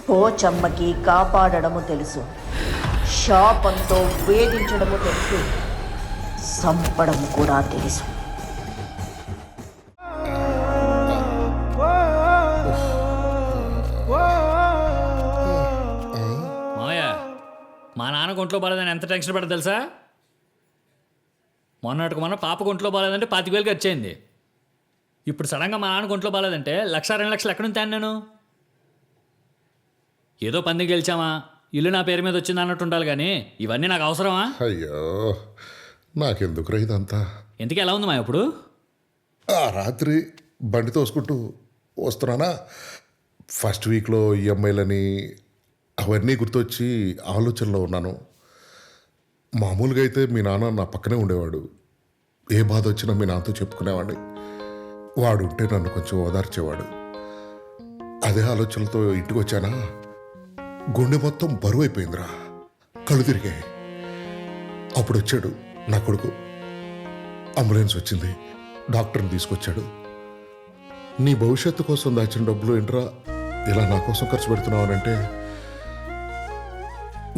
పోచమ్మకి కాపాడడము తెలుసు, శాపంతో వేధించడము తెలుసు, సంపడం కూడా తెలుసు. మావయ్య, మా నాన్న ఒంట్లో బాలేదని ఎంత టెన్షన్ పడదు తెలుసా? మొన్న పాప ఒంట్లో బాలేదంటే 25,000 ఖర్చు అయింది. ఇప్పుడు సడన్గా మా నాన్నకు ఒంట్లో బాలేదంటే 1,00,000 2 లక్షలు ఎక్కడి నుంచి నేను? ఏదో పంది గెలిచామా, ఇల్లు నా పేరు మీద వచ్చింది అన్నట్టు ఉండాలి, కానీ ఇవన్నీ నాకు అవసరమా? అయ్యో, నాకెందుకు ఇదంతా? ఎందుకు ఎలా ఉంది మా ఇప్పుడు? ఆ రాత్రి బండి తోసుకుంటూ వస్తున్నానా, ఫస్ట్ వీక్లో ఈఎంఐలని అవన్నీ గుర్తొచ్చి ఆలోచనలో ఉన్నాను. మామూలుగా అయితే మీ నాన్న నా పక్కనే ఉండేవాడు. ఏ బాధ వచ్చినా మీ నాన్నతో చెప్పుకునేవాడిని. వాడు ఉంటే నన్ను కొంచెం ఓదార్చేవాడు. అదే ఆలోచనలతో ఇంటికి వచ్చానా, గుండె మొత్తం బరువు అయిపోయిందిరా, కళ్ళు తిరిగాయి. అప్పుడు వచ్చాడు నా కొడుకు. అంబులెన్స్ వచ్చింది, డాక్టర్ని తీసుకొచ్చాడు. నీ భవిష్యత్తు కోసం దాచిన డబ్బులు ఏంట్రా ఇలా నా కోసం ఖర్చు పెడుతున్నావనంటే,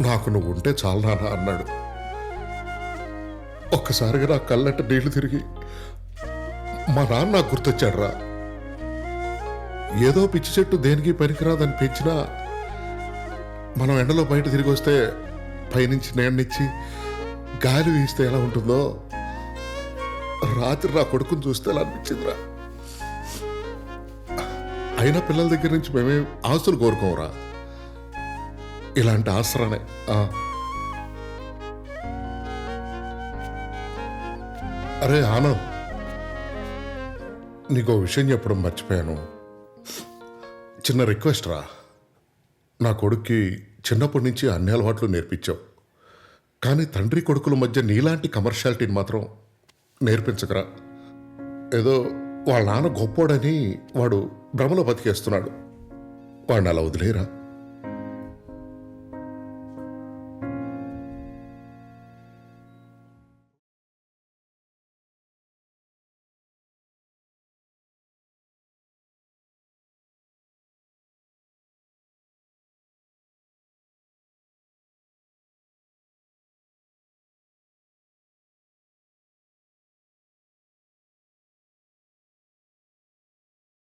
నాకు నువ్వు ఉంటే చాలు నాన్న అన్నాడు. ఒక్కసారిగా నా కళ్ళంట నీళ్లు తిరిగి మా నాన్న నాకు గుర్తొచ్చాడురా. ఏదో పిచ్చి చెట్టు దేనికి పనికిరాదని పెంచినా మనం ఎండలో బయట తిరిగి వస్తే పైనుంచి నీడనిచ్చి గాలి వీస్తే ఎలా ఉంటుందో రాత్రి నా కొడుకుని చూస్తే ఎలా అనిపించిందిరా. అయినా పిల్లల దగ్గర నుంచి మేమే ఆస్తులు కోరుకోమరా, ఇలాంటి ఆసరానే. అరే ఆనంద్, నీకో విషయం చెప్పడం మర్చిపోయాను. చిన్న రిక్వెస్ట్ రా. నా కొడుక్కి చిన్నప్పటి నుంచి అన్ని అలవాట్లు నేర్పించావు, కానీ తండ్రి కొడుకుల మధ్య నీలాంటి కమర్షియాలిటీని మాత్రం నేర్పించకరా. ఏదో వాళ్ళ నాన్న గొప్పోడని వాడు భ్రమలో బతికేస్తున్నాడు. వాడిని అలా వదిలేరా.